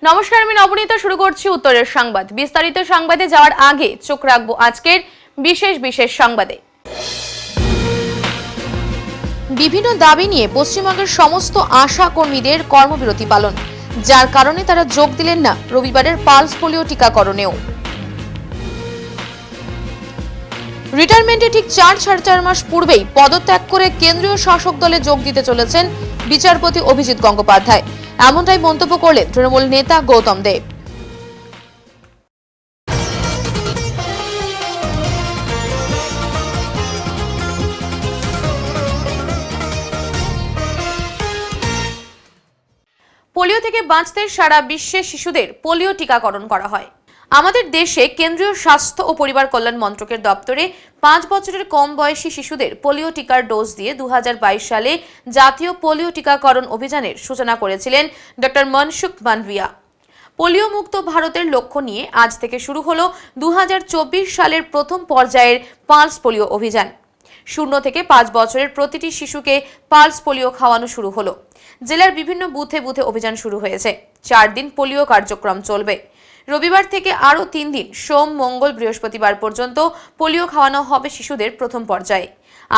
নমস্কার, আমি নবনীতা। শুরু করছি উত্তরের সংবাদ। বিস্তারিত সংবাদে যাওয়ার আগে চোখ রাখবো আজকের বিশেষ সংবাদে। বিভিন্ন দাবি নিয়ে পশ্চিমবঙ্গের সমস্ত আশা কর্মীদের কর্মবিরতি পালন, যার কারণে তারা যোগ দিলেন না রবিবারের পালস পোলিও টিকাকরণেও। রিটায়ারমেন্টে ঠিক 4-4.5 মাস পূর্বেই পদত্যাগ করে কেন্দ্রীয় শাসক দলে যোগ দিতে চলেছেন বিচারপতি অভিজিৎ গঙ্গোপাধ্যায়। এমনটাই মন্তব্য করলেন তৃণমূল নেতা গৌতম দেব। পোলিও থেকে বাঁচতে সারা বিশ্বে শিশুদের পোলিও টিকাকরণ করা হয়। আমাদের দেশে কেন্দ্রীয় স্বাস্থ্য ও পরিবার কল্যাণ মন্ত্রকের দপ্তরে 5 বছরের কম বয়সী শিশুদের পোলিও টিকার ডোজ দিয়ে 2022 সালে জাতীয় পোলিও টিকাকরণ অভিযানের সূচনা করেছিলেন ডক্টর মনসুখ মান্ডভিয়া। পোলিও মুক্ত ভারতের লক্ষ্য নিয়ে আজ থেকে শুরু হলো 2024 সালের প্রথম পর্যায়ের পালস পোলিও অভিযান। 0 থেকে 5 বছরের প্রতিটি শিশুকে পালস পোলিও খাওয়ানো শুরু হলো। জেলার বিভিন্ন বুথে অভিযান শুরু হয়েছে। 4 দিন পোলিও কার্যক্রম চলবে। রবিবার থেকে আরও 3 দিন সোম, মঙ্গল, বৃহস্পতিবার পর্যন্ত পোলিও খাওয়ানো হবে শিশুদের প্রথম পর্যায়ে।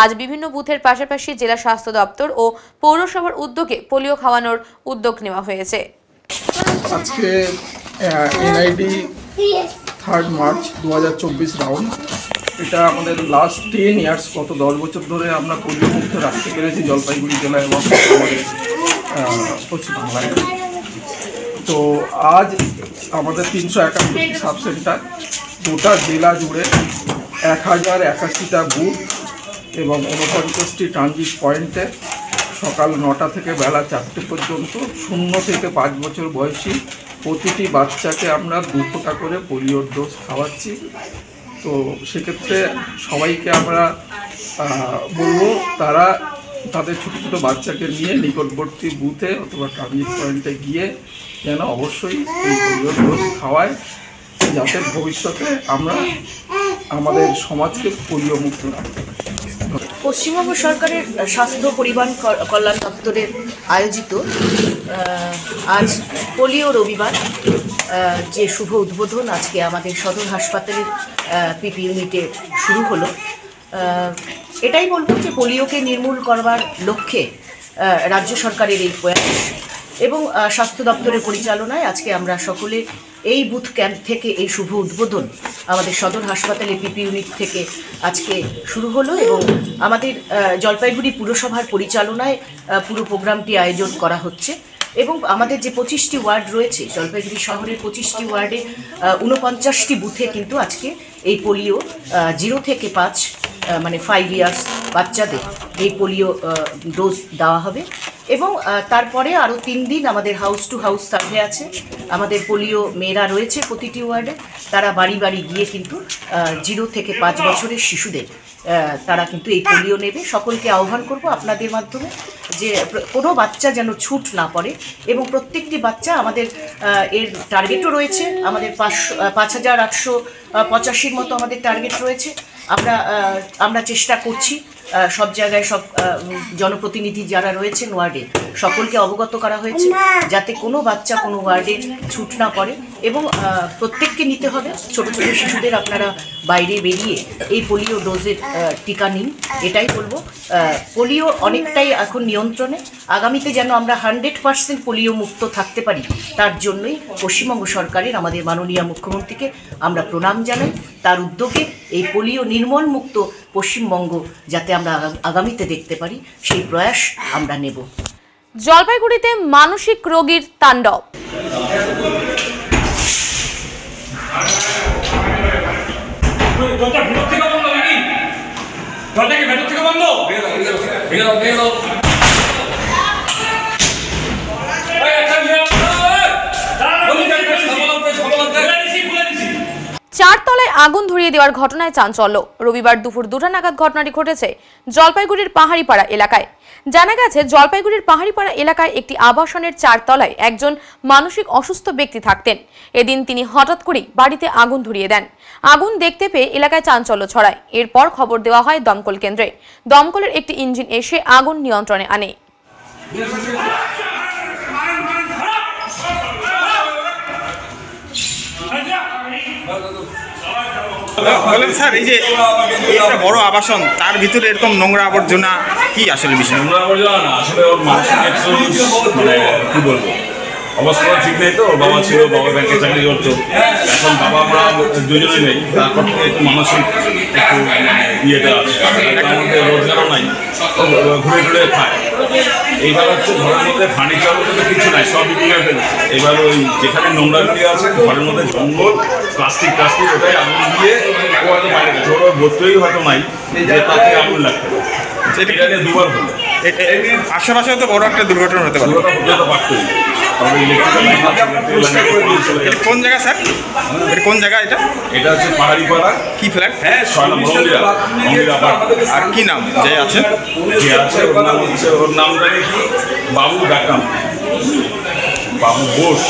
আজ বিভিন্ন বুথের পাশাপাশি জেলা স্বাস্থ্য দপ্তর ও পৌরসভার উদ্যোগে পোলিও খাওয়ানোর উদ্যোগ নেওয়া হয়েছে। আজকে এনআইডি 3 মার্চ 2024 রাউন্ড। এটা আমাদের লাস্ট 10 ইয়ার্স, গত 10 বছর ধরে আমরা পোলিও মুক্ত রাখতে পেরেছি জলপাইগুড়ি জেলা এবং আমাদের পশ্চিমবাংলায়। তো আজ আমাদের 351টি সাব সেন্টার, গোটা জেলা জুড়ে 1081টা বুথ এবং 49টি ট্রানজিট পয়েন্টে সকাল 9টা থেকে বেলা 4টে পর্যন্ত 0 থেকে 5 বছর বয়সী প্রতিটি বাচ্চাকে আমরা 2 ফোঁটা করে পোলিওর ডোজ খাওয়াচ্ছি। তো সেক্ষেত্রে সবাইকে আমরা বলবো তারা তাদের ছোটো ছোটো বাচ্চাকে নিয়ে নিকটবর্তী বুথে অথবা ট্রানজিট পয়েন্টে গিয়ে যেন অবশ্যই এই পোলিওর ডোজ খাওয়ায়, যাতে ভবিষ্যতে আমরা আমাদের সমাজকে পোলিও মুক্ত রাখতে পারি। পশ্চিমবঙ্গ সরকারের স্বাস্থ্য পরিবার কল্যাণ দপ্তরের আয়োজিত আজ পোলিও রবিবার যে শুভ উদ্বোধন আজকে আমাদের সদর হাসপাতালের পিপি ইউনিটে শুরু হলো। এটাই বলবো যে পোলিওকে নির্মূল করবার লক্ষ্যে রাজ্য সরকারের এই প্রয়াস এবং স্বাস্থ্য দপ্তরের পরিচালনায় আজকে আমরা সকলে এই বুথ ক্যাম্প থেকে এই শুভ উদ্বোধন আমাদের সদর হাসপাতালে পিপি ইউনিট থেকে আজকে শুরু হলো এবং আমাদের জলপাইগুড়ি পুরসভার পরিচালনায় পুরো প্রোগ্রামটি আয়োজন করা হচ্ছে। এবং আমাদের যে 25টি ওয়ার্ড রয়েছে জলপাইগুড়ি শহরের 25টি ওয়ার্ডে 49টি বুথে কিন্তু আজকে এই পোলিও 0 থেকে 5 মানে 5 ইয়ার্স বাচ্চাদের এই পোলিও ডোজ দেওয়া হবে। এবং তারপরে আরও 3 দিন আমাদের হাউস টু হাউস সার্ভে আছে। আমাদের পোলিও মেয়েরা রয়েছে প্রতিটি ওয়ার্ডে, তারা বাড়ি বাড়ি গিয়ে কিন্তু 0 থেকে 5 বছরের শিশুদের তারা কিন্তু এই পোলিও নেবে। সকলকে আহ্বান করব আপনাদের মাধ্যমে যে কোনো বাচ্চা যেন ছুট না পড়ে এবং প্রত্যেকটি বাচ্চা আমাদের এর টার্গেটও রয়েছে। আমাদের 5885 মতো আমাদের টার্গেট রয়েছে। আমরা চেষ্টা করছি সব জায়গায় সব জনপ্রতিনিধি যারা রয়েছেন ওয়ার্ডে সকলকে অবগত করা হয়েছে যাতে কোনো বাচ্চা কোনো ওয়ার্ডে ছুট না পড়ে এবং প্রত্যেককে নিতে হবে। ছোটো ছোটো শিশুদের আপনারা বাইরে বেরিয়ে এই পোলিও ডোজের টিকা নিন, এটাই বলবো। পোলিও অনেকটাই এখন নিয়ন্ত্রণে। আগামীতে যেন আমরা 100% পোলিও মুক্ত থাকতে পারি, তার জন্যই পশ্চিমবঙ্গ সরকারের আমাদের মাননীয় মুখ্যমন্ত্রীকে আমরা প্রণাম জানাই। তার উদ্যোগে এই পোলিও নির্মূল মুক্ত পশ্চিমবঙ্গ যাতে আমরা আগামীতে দেখতে পারি, সেই প্রয়াস আমরা নেব। জলপাইগুড়িতে মানসিক রোগীর তাণ্ডব। চারতলায় আগুন ধরিয়ে দেওয়ার ঘটনায় চাঞ্চল্য। রবিবার দুপুর 2টা নাগাদ ঘটনাটি ঘটেছে জলপাইগুড়ির পাহাড়িপাড়া এলাকায়। জানা গেছে জলপাইগুড়ির পাহাড়িপাড়া এলাকায় একটি আবাসনের 4 তলায় একজন মানসিক অসুস্থ ব্যক্তি থাকতেন। এদিন তিনি হঠাৎ করেই বাড়িতে আগুন ধরিয়ে দেন। আগুন দেখতে পেয়ে এলাকায় চাঞ্চল্য ছড়ায়। এরপর খবর দেওয়া হয় দমকল কেন্দ্রে। দমকলের একটি ইঞ্জিন এসে আগুন নিয়ন্ত্রণে আনে। বলেন স্যার, এই যে একটা বড় আবাসন, তার ভিতরে এরকম নোংরা আবর্জনা কি আসলে বিষয়? নোংরা আবর্জনা না, আসলে ওর মানসিক একটু মানে কি বলবো, অবস্থা ঠিক নেই। তো ওর বাবা ছিল, বাবা ব্যাংকে চাকরি করতো, এখন বাবা মা দুজনেই নেই, তারপর থেকে একটু মানসিক একটু ইয়েটা আছে, তার মধ্যে রোজগারও নাই, ঘুরে ঘুরে খায়। এইবার হচ্ছে ঘরের মধ্যে ফার্নিচার মধ্যে কিছু নাই, সব বিক্রি করে ফেলছে। এবার ওই যেখানে নোংরাগুলি আছে ঘরের মধ্যে জঙ্গল, প্লাস্টিক ওটাই আগুন দিয়ে ও হয়তো বাইরে গেছে, ওর বোধই হয়তো নাই যে তাতে আগুন লাগতে পারে। এটা নিয়ে দুবার হলো, আশেপাশে তো বড় একটা দুর্ঘটনা হতে পারে। পারতই। তবে ইলেকট্রিক্যাল কোন জায়গা স্যার, কোন জায়গা এটা? এটা হচ্ছে পাহাড়ি পাড়া। কি ফ্ল্যাট? হ্যাঁ, মন্দিরা। আর কি নাম যে আছে? যে আছে ওর নাম হচ্ছে, ওর নাম জানি কি, বাবু ডাকাম, বাবু বোস।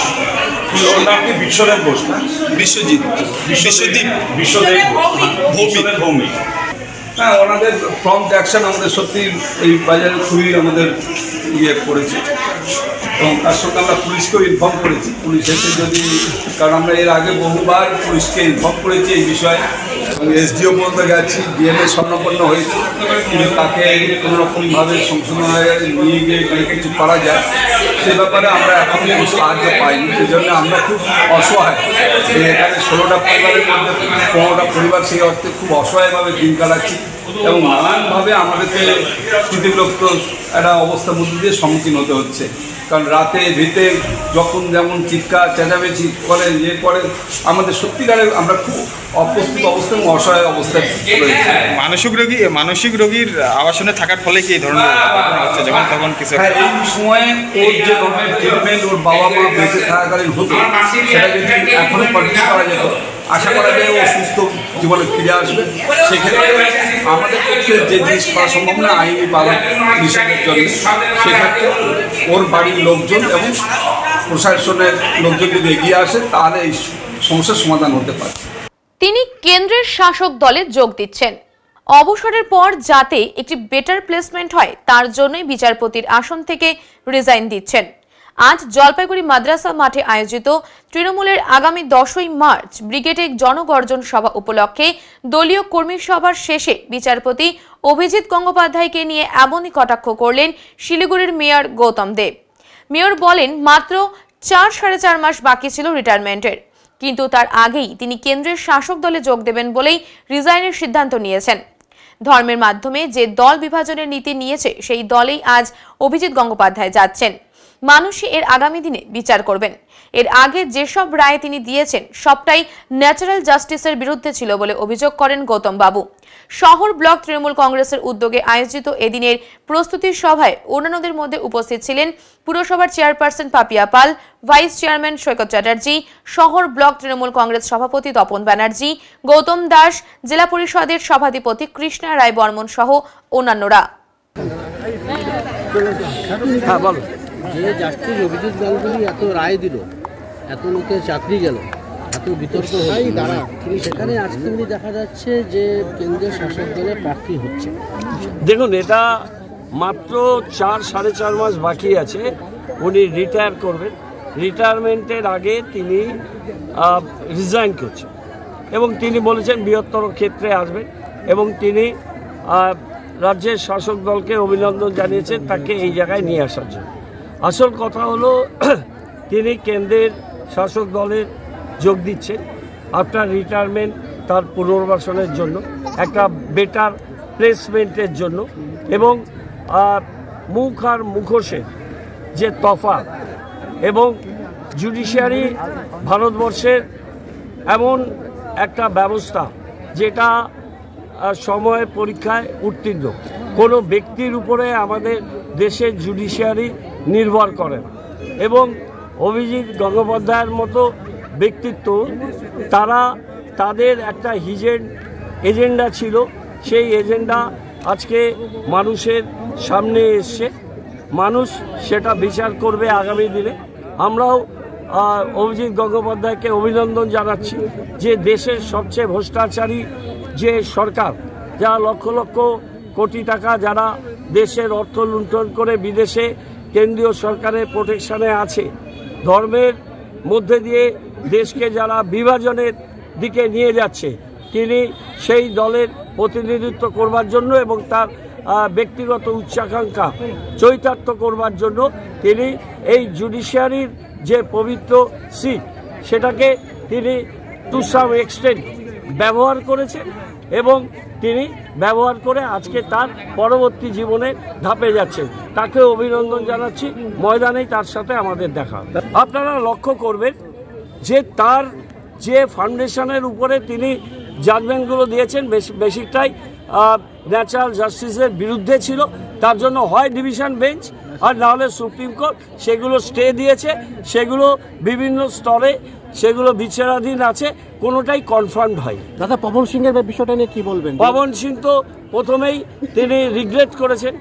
ওর নাম কি বিশ্বদেব বোস না? বিশ্বদীপ ভৌমিক। হ্যাঁ, ওনাদের প্রম্পট অ্যাকশন আমাদের সত্যি এই বাজারে খুবই আমাদের করেছে, এবং তার সঙ্গে আমরা পুলিশকেও ইনফর্ম করেছি। পুলিশ এসে যদি, কারণ আমরা এর আগে বহুবার পুলিশকে ইনফর্ম করেছি এই বিষয়ে, এবং এসডিও পর্যন্ত গেছি, ডিএমএ স্বর্ণপন্ন হয়েছে, কিন্তু তাকে কোনোরকমভাবে সংশোধনায় নিয়ে গিয়ে কিছু করা যায় সে ব্যাপারে আমরা এখন কোনো সাহায্য পাইনি। সেই জন্য আমরা খুব অসহায়, যে এখানে 16টা পরিবারের মধ্যে 15টা পরিবার সেই অর্থে খুব অসহায়ভাবে দিন কাটাচ্ছি, এবং নানানভাবে আমাদেরকে ক্ষতিগ্রস্ত একটা অবস্থার মধ্যে দিয়ে সম্মুখীন হতে হচ্ছে। কারণ রাতে ভিতে যখন যেমন চিৎকার চেঁচামেচি করে করে আমাদের সত্যিকারের আমরা খুব অপ্রস্তুত অবস্থা এবং অসহায় অবস্থায় রয়েছে। মানসিক রোগীর আবাসনে থাকার ফলে কি এই ধরনের হচ্ছে, যেমন তখন কিছু? হ্যাঁ, এই সময়ে ওর যে ধরনের ট্রিটমেন্ট ওর বাবা মা বেঁচে থাকাকালীন হতো, সেটা যদি এখনো কন্টিনিউ করা যেত, আশা করা যায় ও সুস্থ জীবনে ফিরে আসবে। সেক্ষেত্রে আমাদের পক্ষে যে জিনিস করা সম্ভব না আইনি বাধা নিষেধের জন্য, সেক্ষেত্রে ওর বাড়ির লোকজন এবং প্রশাসনের লোকজন যদি এগিয়ে আসে তাহলে এই সমস্যার সমাধান হতে পারে। তিনি কেন্দ্রের শাসক দলে যোগ দিচ্ছেন। অবসরের পর যাতে একটি বেটার প্লেসমেন্ট হয় তার জন্যই বিচারপতির আসন থেকে রিজাইন দিচ্ছেন। আজ জলপাইগুড়ি মাদ্রাসা মাঠে আয়োজিত তৃণমূলের আগামী 10ই মার্চ ব্রিগেডে জনগর্জন সভা উপলক্ষে দলীয় কর্মী সভার শেষে বিচারপতি অভিজিৎ গঙ্গোপাধ্যায়কে নিয়ে এমনই কটাক্ষ করলেন শিলিগুড়ির মেয়র গৌতম দেব। মেয়র বলেন, মাত্র 4-4.5 মাস বাকি ছিল রিটায়ারমেন্টের, কিন্তু তার আগেই তিনি কেন্দ্রের শাসক দলে যোগ দেবেন বলেই রিজাইনের সিদ্ধান্ত নিয়েছেন। ধর্মের মাধ্যমে যে দল বিভাজনের নীতি নিয়েছে সেই দলেই আজ অভিজিৎ গঙ্গোপাধ্যায় যাচ্ছেন। মানুষই এর আগামী দিনে বিচার করবেন। এর আগে যেসব রায় তিনি দিয়েছেন সবটাই ন্যাচারাল জাস্টিসের বিরুদ্ধে ছিল বলে অভিযোগ করেন গৌতম বাবু। শহর ব্লক তৃণমূল কংগ্রেসের উদ্যোগে আয়োজিত এদিনের প্রস্তুতি সভায় অন্যান্যদের মধ্যে উপস্থিত ছিলেন পুরসভার চেয়ারপারসন পাপিয়া পাল, ভাইস চেয়ারম্যান সৈকত চ্যাটার্জি, শহর ব্লক তৃণমূল কংগ্রেস সভাপতি তপন ব্যানার্জি, গৌতম দাস, জেলা পরিষদের সভাধিপতি কৃষ্ণা রায় বর্মন সহ অন্যান্যরা। যে জাস্টিস অভিজিৎ গাঙ্গুলি এত রায় দিল, এত লোকের চাকরি গেল, এত বিতর্ক তিনি সেখানে আজকে দেখা যাচ্ছে যে কেন্দ্রীয় শাসক দলের প্রার্থী হচ্ছে। দেখুন, এটা মাত্র 4-4.5 মাস বাকি আছে, উনি রিটায়ার করবেন। রিটায়ারমেন্টের আগে তিনি রিজাইন করছেন এবং তিনি বলেছেন বৃহত্তর ক্ষেত্রে আসবেন, এবং তিনি রাজ্যের শাসক দলকে অভিনন্দন জানিয়েছেন তাকে এই জায়গায় নিয়ে আসার জন্য। আসল কথা হলো তিনি কেন্দ্রের শাসক দলের যোগ দিচ্ছেন আফটার রিটায়ারমেন্ট, তার পুনর্বাসনের জন্য, একটা বেটার প্লেসমেন্টের জন্য, এবং মুখ আর মুখোশের যে তফাৎ, এবং জুডিশিয়ারি ভারতবর্ষের এমন একটা ব্যবস্থা যেটা সময় পরীক্ষায় উত্তীর্ণ। কোনো ব্যক্তির উপরে আমাদের দেশের জুডিশিয়ারি নির্ভর করে না, এবং অভিজিৎ গঙ্গোপাধ্যায়ের মতো ব্যক্তিত্ব, তারা তাদের একটা এজেন্ডা ছিল, সেই এজেন্ডা আজকে মানুষের সামনে এসছে, মানুষ সেটা বিচার করবে আগামী দিনে। আমরাও অভিজিৎ গঙ্গোপাধ্যায়কে অভিনন্দন জানাচ্ছি যে দেশের সবচেয়ে ভ্রষ্টাচারী যে সরকার, যারা লক্ষ লক্ষ কোটি টাকা যারা দেশের অর্থ লুণ্ঠন করে বিদেশে কেন্দ্রীয় সরকারের প্রোটেকশনে আছে, ধর্মের মধ্যে দিয়ে দেশকে যারা বিভাজনের দিকে নিয়ে যাচ্ছে, তিনি সেই দলের প্রতিনিধিত্ব করবার জন্য এবং তার ব্যক্তিগত উচ্চাকাঙ্ক্ষা চরিতার্থ করবার জন্য তিনি এই জুডিশিয়ারির যে পবিত্র সিট সেটাকে তিনি টু সাম এক্সটেন্ট ব্যবহার করেছেন এবং তিনি ব্যবহার করে আজকে তার পরবর্তী জীবনের ধাপে যাচ্ছেন। তাকে অভিনন্দন জানাচ্ছি। ময়দানেই তার সাথে আমাদের দেখা। আপনারা লক্ষ্য করবেন যে তার যে ফাউন্ডেশনের উপরে তিনি জাজমেন্টগুলো দিয়েছেন বেশিরটাই ন্যাচারাল জাস্টিসের বিরুদ্ধে ছিল। তার জন্য হয় ডিভিশন বেঞ্চ আর নাহলে সুপ্রিম কোর্ট সেগুলো স্টে দিয়েছে, সেগুলো বিভিন্ন স্তরে সেগুলো বিচারাধীন আছে, কোনোটাই কনফার্মড হয়। দাদা, পবন সিংয়ের বিষয়টা নিয়ে কি বলবেন? পবন সিং তো প্রথমেই তিনি রিগ্রেট করেছেন।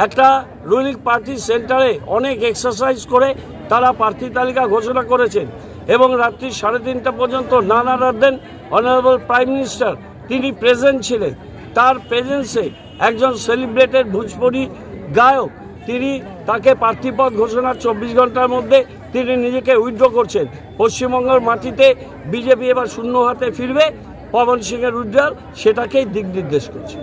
একটা রুলিং পার্টি সেন্টারে অনেক এক্সারসাইজ করে তারা প্রার্থী তালিকা ঘোষণা করেছেন এবং রাত্রি 3:30 পর্যন্ত নানা রাদেন অনারেবল প্রাইম মিনিস্টার তিনি প্রেজেন্ট ছিলেন। তার প্রেজেন্সে একজন সেলিব্রেটেড ভোজপুরি গায়ক তিনি তাকে প্রার্থীপদ ঘোষণার 24 ঘন্টার মধ্যে তিনি নিজেকে উইথড্র করছেন। পশ্চিমবঙ্গের মাটিতে বিজেপি এবার শূন্য হাতে ফিরবে, পবন সিংয়ের উইথড্রয়াল সেটাকেই দিক নির্দেশ করছে।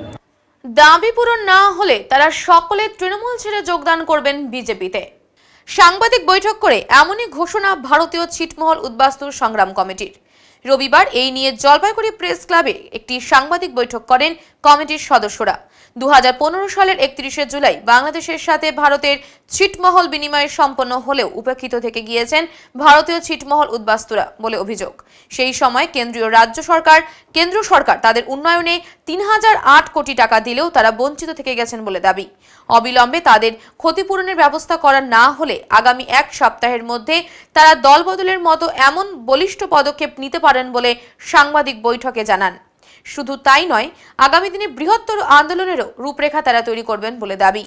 দাবি পূরণ না হলে তারা সকলে তৃণমূল ছেড়ে যোগদান করবেন বিজেপিতে। সাংবাদিক বৈঠক করে এমনই ঘোষণা ভারতীয় ছিটমহল উদ্বাস্তুর সংগ্রাম কমিটির। রবিবার এই নিয়ে জলপাইগুড়ি প্রেস ক্লাবে একটি সাংবাদিক বৈঠক করেন কমিটির সদস্যরা। 2015 সালের 31শে জুলাই বাংলাদেশের সাথে ভারতের ছিটমহল বিনিময় সম্পন্ন হলেও উপেক্ষিত থেকে গিয়েছেন ভারতীয় ছিটমহল উদ্বাস্তুরা বলে অভিযোগ। সেই সময় কেন্দ্র সরকার তাদের উন্নয়নে 3008 কোটি টাকা দিলেও তারা বঞ্চিত থেকে গেছেন বলে দাবি। অবিলম্বে তাদের ক্ষতিপূরণের ব্যবস্থা করা না হলে আগামী 1 সপ্তাহের মধ্যে তারা দলবদলের মতো এমন বলিষ্ঠ পদক্ষেপ নিতে পারেন বলে সাংবাদিক বৈঠকে জানান। শুধু তাই নয়, আগামী দিনে বৃহত্তর আন্দোলনেরও রূপরেখা তারা তৈরি করবেন বলে দাবি।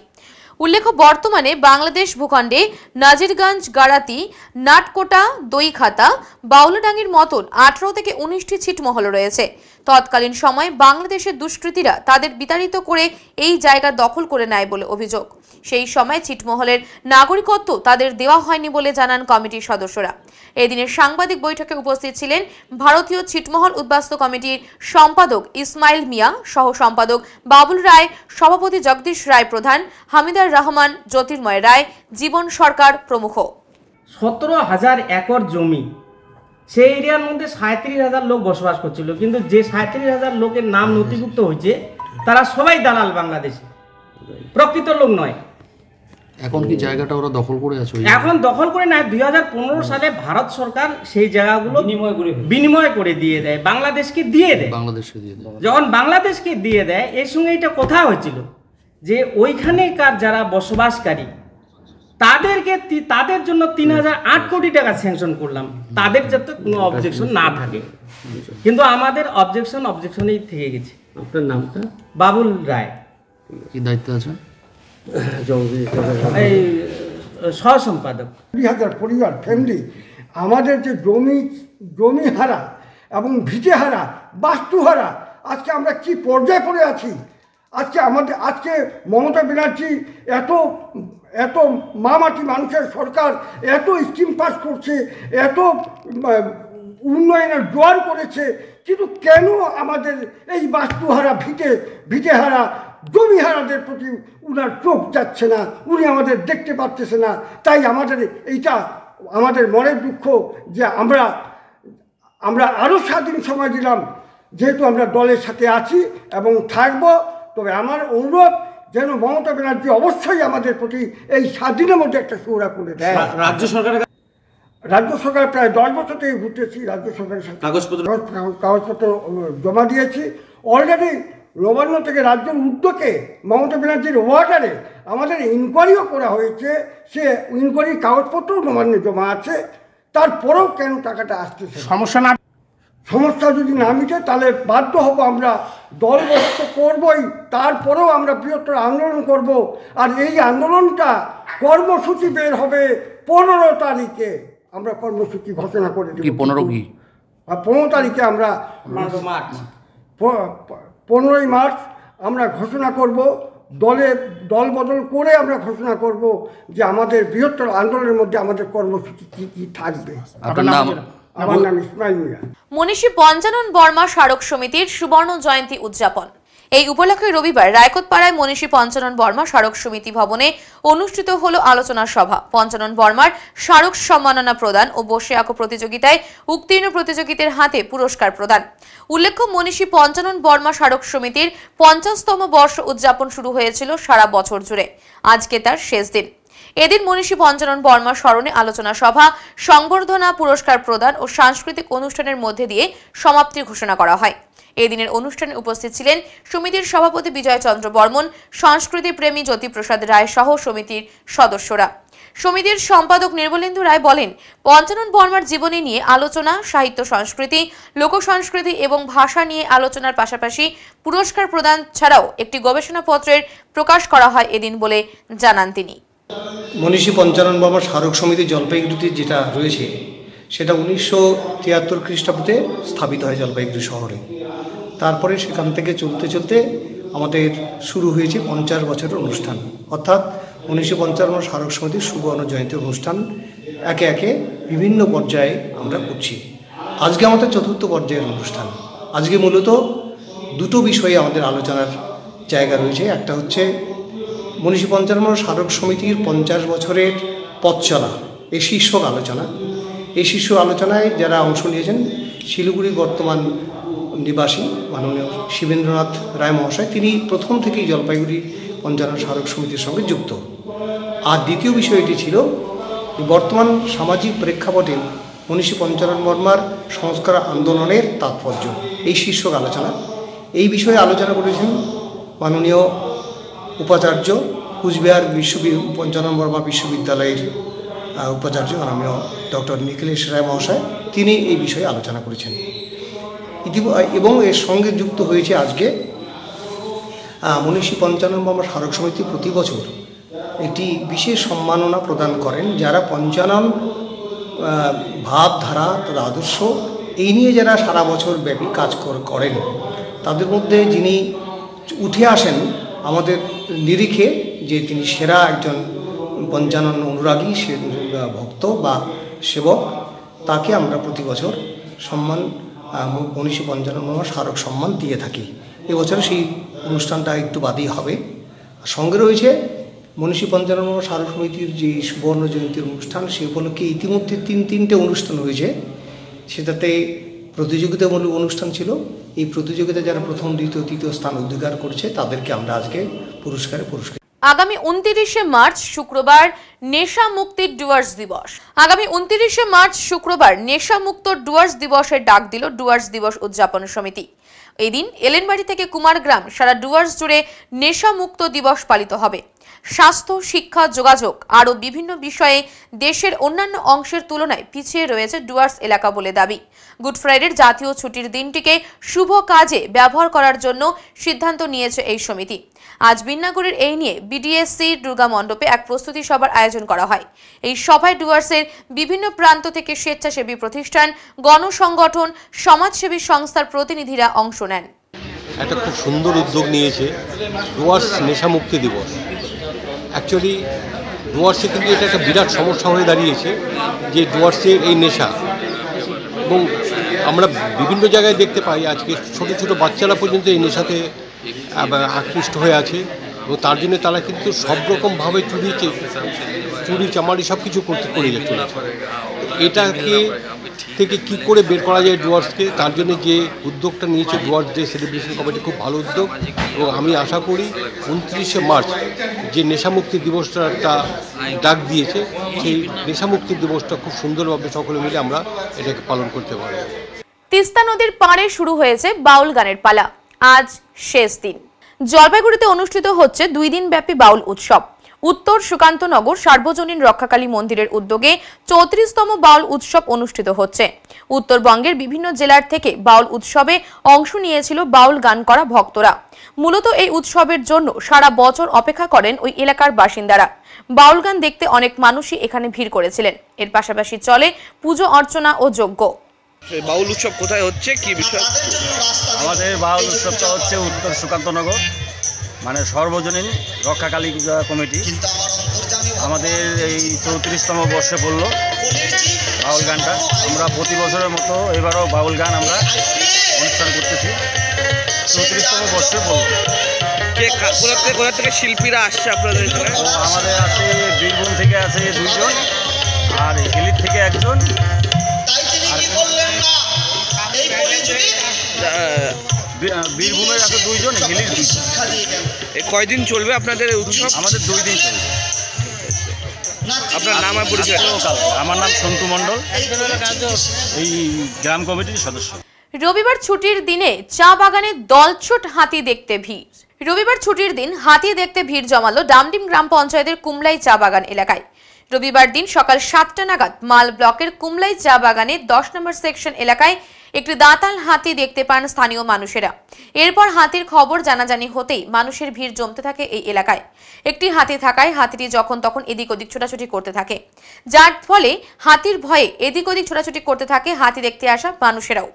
উল্লেখ্য, বর্তমানে বাংলাদেশ ভূখণ্ডে নাজিরগঞ্জ, গাড়াতি, নাটকোটা, দইখাতা, বাউলাডাঙ্গির মতন 18 থেকে 19টি ছিটমহল রয়েছে। তৎকালীন সময়ে বাংলাদেশের দুষ্কৃতীরা তাদের বিতাড়িত করে এই জায়গা দখল করে নেয় বলে অভিযোগ। সেই সময় ছিটমহলের নাগরিকত্ব তাদের দেওয়া হয়নি বলে জানান কমিটির সদস্যরা। এদিনের সাংবাদিক বৈঠকে উপস্থিত ছিলেন ভারতীয় ছিটমহল উদ্বাস্তু কমিটির সম্পাদক ইসমাইল মিয়া, সহ সম্পাদক বাবুল রায়, সভাপতি জগদীশ রায় প্রধান, হামিদার রহমান, জ্যোতির্ময় রায়, জীবন সরকার প্রমুখ। 17,000 একর জমি, সেই এরিয়ার মধ্যে 37,000 লোক বসবাস করছিল, কিন্তু যে 37,000 লোকের নাম নথিভুক্ত হয়েছে তারা সবাই দালাল, বাংলাদেশে প্রকৃত লোক নয়। এখন কি জায়গাটা ওরা দখল করে আছে? এখন দখল করে না, 2015 সালে ভারত সরকার সেই জায়গাগুলো বিনিময় করে দিয়ে দেয়, বাংলাদেশকে দিয়ে দেয়। যখন বাংলাদেশকে দিয়ে দেয়, এর সঙ্গে এটা কথা হয়েছিল যে ওইখানেকার যারা বসবাসকারী তাদের জন্য 3008 কোটি টাকা স্যাংশন করলাম, তাদের যাতে কোনো অবজেকশন না থাকে। কিন্তু আমাদের অবজেকশনেই থেকে গেছে। আপনার নামটা? বাবুল রায়। কি দায়িত্ব আছে? এই সহ সম্পাদক। 20,000 পরিবার, ফ্যামিলি, আমাদের যে জমি হারা এবং ভিটে হারা, বাস্তু হারা, আজকে আমরা কি পর্যায়ে পড়ে আছি। আজকে মমতা ব্যানার্জি এত মামাটি মানুষের সরকার, এত স্কিম পাস করছে, এত উন্নয়নের জোয়ার করেছে, কিন্তু কেন আমাদের এই বাস্তুহারা, ভিটেহারা, জমিহারাদের প্রতি উনার চোখ যাচ্ছে না, উনি আমাদের দেখতে পারতেছে না। তাই এইটা আমাদের মনের দুঃখ যে আমরা আরও 7 দিন সময় দিলাম, যেহেতু আমরা দলের সাথে আছি এবং থাকবো। তবে আমার অনুরোধ যেন মমতা ব্যানার্জি অবশ্যই আমাদের প্রতি এই 7 দিনের মধ্যে একটা সুরা করে দেয়। রাজ্য সরকার প্রায় 10 বছর থেকে ঘুরতেছি, রাজ্য সরকারের সাথে কাগজপত্র জমা দিয়েছি। অলরেডি নবান্ন থেকে রাজ্যের উদ্যোগে মমতা ব্যানার্জির ওয়ার্ডারে আমাদের ইনকোয়ারিও করা হয়েছে, সে ইনকোয়ারির কাগজপত্রও নবান্নে জমা আছে। তারপরেও কেন টাকাটা আসতেছে? সমস্যা যদি না মিটে তাহলে বাধ্য হব, আমরা দলবদ্ধ করবই, তারপরেও আমরা বৃহত্তর আন্দোলন করব। আর এই আন্দোলনটা কর্মসূচি বের হবে 15 তারিখে। আমরা কর্মসূচি ঘোষণা করে দেব। 15 তারিখে আমরা 15ই মার্চ আমরা ঘোষণা করব, দল বদল করে আমরা ঘোষণা করব যে আমাদের বৃহত্তর আন্দোলনের মধ্যে আমাদের কর্মসূচি কি থাকবে। আমার নাম ইসমাইল মিয়া। মনীষী পঞ্চানন বর্মা স্মারক সমিতির সুবর্ণ জয়ন্তী উদযাপন। এই উপলক্ষে রবিবার রায়কোটপাড়ায় মনীষী পঞ্চানন বর্মা স্মারক সমিতি ভবনে অনুষ্ঠিত হলো আলোচনা সভা। পঞ্চানন বর্মার স্মারক সম্মাননা প্রদান ও বসে আঁকো প্রতিযোগিতায় উত্তীর্ণ প্রতিযোগীদের হাতে পুরস্কার প্রদান। উল্লেখ্য, মনীষী পঞ্চানন বর্মা স্মারক সমিতির 50তম বর্ষ উদযাপন শুরু হয়েছিল সারা বছর জুড়ে। আজকে তার শেষ দিন। এদিন মনীষী পঞ্চানন বর্মা স্মরণে আলোচনা সভা, সংবর্ধনা, পুরস্কার প্রদান ও সাংস্কৃতিক অনুষ্ঠানের মধ্যে দিয়ে সমাপ্তির ঘোষণা করা হয়। এদিনের অনুষ্ঠানে উপস্থিত ছিলেন সমিতির সভাপতি বিজয় চন্দ্র বর্মন, সংস্কৃতি প্রেমী জ্যোতিপ্রসাদ রায় সহ সমিতির সদস্যরা। সমিতির সম্পাদক নির্মলেন্দু রায় বলেন, পঞ্চানন বর্মার জীবনী নিয়ে আলোচনা, সাহিত্য, সংস্কৃতি, লোক সংস্কৃতি এবং ভাষা নিয়ে আলোচনার পাশাপাশি পুরস্কার প্রদান ছাড়াও একটি গবেষণাপত্রের প্রকাশ করা হয় এদিন বলে জানান তিনি। মনীষী পঞ্চানন বর্মা স্মারক সমিতি জলপাইগুড়িতে যেটা রয়েছে সেটা 1973 খ্রিস্টাব্দে স্থাপিত হয় জলপাইগুড়ি শহরে। তারপরে সেখান থেকে চলতে চলতে আমাদের শুরু হয়েছে 50 বছরের অনুষ্ঠান, অর্থাৎ 1955 স্মারক সমিতির সুবর্ণ জয়ন্তী অনুষ্ঠান একে একে বিভিন্ন পর্যায়ে আমরা করছি। আজকে আমাদের 4র্থ পর্যায়ের অনুষ্ঠান। আজকে মূলত দুটো বিষয়ে আমাদের আলোচনার জায়গা রয়েছে। একটা হচ্ছে মনীষী পঞ্চানন স্মারক সমিতির 50 বছরের পথ চলা, এই শীর্ষক আলোচনা। এই শীর্ষ আলোচনায় যারা অংশ নিয়েছেন, শিলিগুড়ির বর্তমান নিবাসী মাননীয় শিবেন্দ্রনাথ রায় মহাশয়, তিনি প্রথম থেকেই জলপাইগুড়ি পঞ্চানন স্মারক সমিতির সঙ্গে যুক্ত। আর দ্বিতীয় বিষয়টি ছিল বর্তমান সামাজিক প্রেক্ষাপটে মনীষী পঞ্চানন বর্মার সংস্কার আন্দোলনের তাৎপর্য, এই শীর্ষক আলোচনা। এই বিষয়ে আলোচনা করেছেন মাননীয় উপাচার্য, কুচবিহার পঞ্চানন বর্মা বিশ্ববিদ্যালয়ের উপাচার্য মাননীয় ডক্টর নিখিলেশ রায় মহাশয়। তিনি এই বিষয়ে আলোচনা করেছেন এবং এর সঙ্গে যুক্ত হয়েছে আজকে মনীষী পঞ্চানন বর্মা স্মারক সমিতি প্রতি বছর একটি বিশেষ সম্মাননা প্রদান করেন যারা পঞ্চানন ভাবধারা, তার আদর্শ এই নিয়ে যারা সারা বছর ব্যাপী কাজ করেন, তাদের মধ্যে যিনি উঠে আসেন আমাদের নিরিখে যে তিনি সেরা একজন পঞ্চানন অনুরাগী, ভক্ত বা সেবক, তাকে আমরা প্রতি বছর সম্মান মনীষী পঞ্চানন বর্মা স্মারক সম্মান দিয়ে থাকি। এবছরে সেই অনুষ্ঠানটা একটু বাদেই হবে। সঙ্গে রয়েছে মনীষী পঞ্চানন বর্মা স্মারক সমিতির যে সুবর্ণ জয়ন্তীর অনুষ্ঠান, সে উপলক্ষে ইতিমধ্যে 3টে অনুষ্ঠান হয়েছে। সেটাতে প্রতিযোগিতামূলক অনুষ্ঠান ছিল। এই প্রতিযোগিতায় যারা প্রথম, দ্বিতীয়, তৃতীয় স্থান অধিকার করেছে তাদেরকে আমরা আজকে পুরস্কার। আগামী 29শে মার্চ শুক্রবার নেশা মুক্তির ডুয়ার্স দিবস। আগামী 29শে মার্চ শুক্রবার নেশা মুক্ত ডুয়ার্স দিবসের ডাক দিল ডুয়ার্স দিবস উদযাপন সমিতি। এদিন এলেনবাড়ি থেকে কুমারগ্রাম সারা ডুয়ার্স জুড়ে নেশা মুক্ত দিবস পালিত হবে। স্বাস্থ্য, শিক্ষা, যোগাযোগ আরও বিভিন্ন বিষয়ে দেশের অন্যান্য অংশের তুলনায় পিছিয়ে রয়েছে ডুয়ার্স এলাকা বলে দাবি। গুড ফ্রাইডের জাতীয় ছুটির দিনটিকে শুভ কাজে ব্যবহার করার জন্য সিদ্ধান্ত নিয়েছে এই সমিতি। আজ বিন্নাগুড়ির এই নিয়ে বিডিএসসি দুর্গা মণ্ডপে এক প্রস্তুতি সভার আয়োজন করা হয়। এই সভায় ডুয়ার্সের বিভিন্ন প্রান্ত থেকে স্বেচ্ছাসেবী প্রতিষ্ঠান, গণসংগঠন, সমাজসেবী সংস্থার প্রতিনিধিরা অংশ নেন। একটা খুব সুন্দর উদ্যোগ নিয়েছে ডুয়ার্স নেশা মুক্তি দিবস। অ্যাকচুয়ালি ডুয়ার্সে কিন্তু এটা একটা বিরাট সমস্যা হয়ে দাঁড়িয়েছে যে ডুয়ার্সের এই নেশা, এবং আমরা বিভিন্ন জায়গায় দেখতে পাই আজকে ছোট ছোট বাচ্চারা পর্যন্ত এই নেশাতে আকৃষ্ট হয়ে আছে, এবং তার জন্য তারা কিন্তু সব রকমভাবে চুরি চামারি সব কিছু করে চলেছে। এটাকে থেকে কি করে বের করা যায় ডুয়ার্সকে, তার জন্য যে উদ্যোগটা নিয়েছে ডুয়ার্স ডে সেলিব্রেশন কমিটি, খুব ভালো উদ্যোগ। এবং আমি আশা করি 29শে মার্চ যে নেশামুক্তি দিবসটা একটা ডাক দিয়েছে, সেই নেশামুক্তি দিবসটা খুব সুন্দরভাবে সকলে মিলে আমরা এটাকে পালন করতে পারি। তিস্তা নদীর পাড়ে শুরু হয়েছে বাউল গানের পালা। আজ শেষ দিন। জলপাইগুড়িতে অনুষ্ঠিত হচ্ছে 2 দিন ব্যাপী বাউল উৎসব। উত্তর সুকান্তনগর সার্বজনীন রক্ষাকালী মন্দিরের উদ্যোগে 34তম বাউল উৎসব অনুষ্ঠিত হচ্ছে। উত্তরবঙ্গের বিভিন্ন জেলার থেকে বাউল উৎসবে অংশ নিয়েছিল বাউল গান করা ভক্তরা। মূলত এই উৎসবের জন্য সারা বছর অপেক্ষা করেন ওই এলাকার বাসিন্দারা। বাউল গান দেখতে অনেক মানুষই এখানে ভিড় করেছিলেন। এর পাশাপাশি চলে পুজো অর্চনা ও যজ্ঞ। বাউল উৎসব কোথায় হচ্ছে, কি বিষয়? আমাদের বাউল উৎসবটা হচ্ছে উত্তর সুকান্তনগর, মানে সর্বজনীন রক্ষাকালী কমিটি। আমাদের এই 34তম বর্ষে পড়লো। বাউল গানটা আমরা প্রতি বছরের মতো এবারও বাউল গান আমরা অনুষ্ঠান করতেছি 34তম বর্ষে বলবো। কোথা থেকে শিল্পীরা আসছে আপনাদের এখানে? আমাদের আছে বীরভূম থেকে আছে 2 জন, আর হিলির থেকে 1 জন, আর বীরভূমের আছে 2 জন, হিলির 2 জন। কয়দিন চলবে আপনাদের উৎসব? আমাদের 2 দিন চলবে। আপনার নাম আর পরিচয়? আমার নাম সন্তু মণ্ডল, এই গ্রাম কমিটির সদস্য। রবিবার ছুটির দিনে চা বাগানে দলছুট হাতি দেখতে ভিড়। রবিবার ছুটির দিন হাতি দেখতে ভিড় জমালো ডামডিম গ্রাম পঞ্চায়েতের কুমলাই চা বাগান এলাকায়। রবিবার দিন সকাল 7টা নাগাদ মাল ব্লকের কুমলাই চা বাগানে 10 নম্বর সেকশন এলাকায় একটি দাঁতাল হাতি দেখতে পান স্থানীয় মানুষেরা। এরপর হাতির খবর জানাজানি হতেই মানুষের ভিড় জমতে থাকে এই এলাকায়। একটি হাতি থাকায় হাতিটি যখন তখন এদিক ওদিক ছোটাছুটি করতে থাকে, যার ফলে হাতির ভয়ে এদিক ওদিক ছোটাছুটি করতে থাকে হাতি দেখতে আসা মানুষেরাও।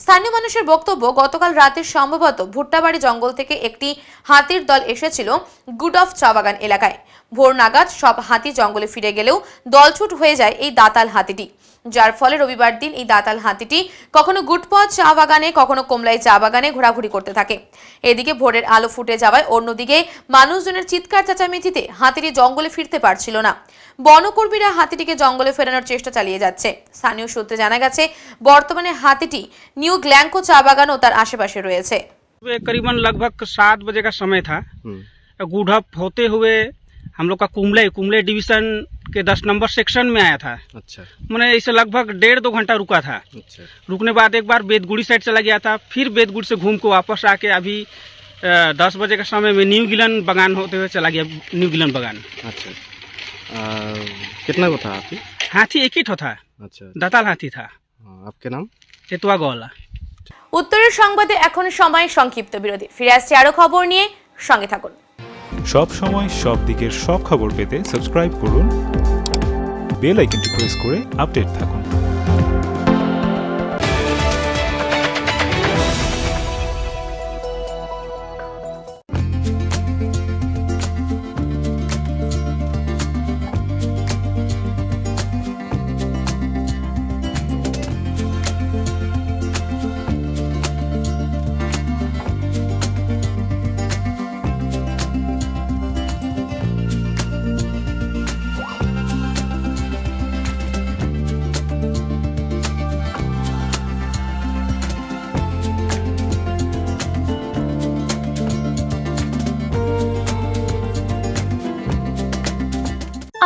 স্থানীয় মানুষের বক্তব্য, গতকাল রাতে সম্ভবত ভুট্টাবাড়ি জঙ্গল থেকে একটি হাতির দল এসেছিল গুড অফ চা বাগান এলাকায়। ভোর নাগাদ সব হাতি জঙ্গলে ফিরে গেলেও দলছুট হয়ে যায় এই দাঁতাল হাতিটি, যার ফলে রবিবার দিন এই দাঁতাল হাতিটি কখনো গুটপথ চা বাগানে কখনো কমলাই চা বাগানে ঘোরাঘুরি করতে থাকে। এদিকে ভোরের আলো ফুটে যাওয়ায় অন্যদিকে মানুষজনের চিৎকার চেঁচামেচিতে হাতিটি জঙ্গলে ফিরতে পারছিল না। বনকর্মীরা হাতিটিকে জঙ্গলে ফেরানোর চেষ্টা চালিয়ে যাচ্ছে। স্থানীয় সূত্রে জানা গেছে বর্তমানে हाथीटी न्यू ग्लैंको चा बागान और आशे-पाशे रयेछे। करीबन लगभग 7 बजे का समय था। गुडहप होते हुए हम लोग का कुमले डिवीजन के 10 नंबर सेक्शन में आया था। अच्छा। मैंने इसे लगभग 1.5-2 घंटा रुका था। अच्छा। रुकने बाद एक बार बेदगुड़ी साइड चला गया था, फिर बेदगुड़ी से घूम को वापस आके अभी 10 बजे का समय में न्यू गिलन बागान होते हुए चला गया। न्यू गिलन बागान। अच्छा। कितना को था हाथी? हाथी एक ही ठो था। अच्छा। दाताल हाथी था। आपके नाम? চেতুয়া গলা। উত্তরের সংবাদে এখন সময় সংক্ষিপ্ত বিরতি। ফিরে আসছে আরো খবর নিয়ে, সঙ্গে থাকুন। সব সময় সব দিকের সব খবর পেতে সাবস্ক্রাইব করুন, বেল আইকনটি প্রেস করে আপডেট থাকুন।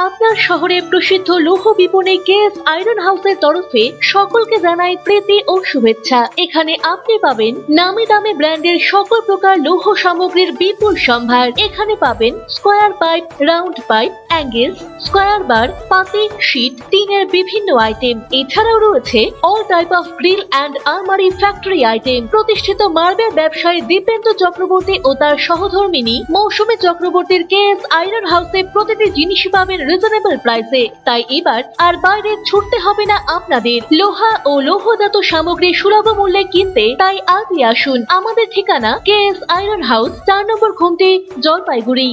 আপনার শহরে প্রসিদ্ধ লৌহ বিপণী কেএস আয়রন হাউসের তরফে সকলকে জানাই প্রীতি ও শুভেচ্ছা। এখানে আপনি পাবেন নামি দামি ব্র্যান্ডের সকল প্রকার লৌহ সামগ্রীর বিপুল সম্ভার। এখানে পাবেন square pipe, round pipe, angles, square bar, পাতি, শীট, টিনের বিভিন্ন আইটেম। এছাড়াও রয়েছে all type of grill and আলমারি ফ্যাক্টরি আইটেম। প্রতিষ্ঠিত মার্বেল ব্যবসায়ী দীপেন্দ্র চক্রবর্তী ও তার সহধর্মিনী মৌসুমী চক্রবর্তীর কেএস আয়রন হাউসে প্রতিটি জিনিসই পাবেন রিজনেবল প্রাইসে। তাই এবার আর বাইরে ছুটতে হবে না আপনাদের। লোহা ও লৌহজাত সামগ্রী সুলভ মূল্যে কিনতে তাই আজই আসুন। আমাদের ঠিকানা কেএস আয়রন হাউস, 4 নম্বর ঘুমটি, জলপাইগুড়ি।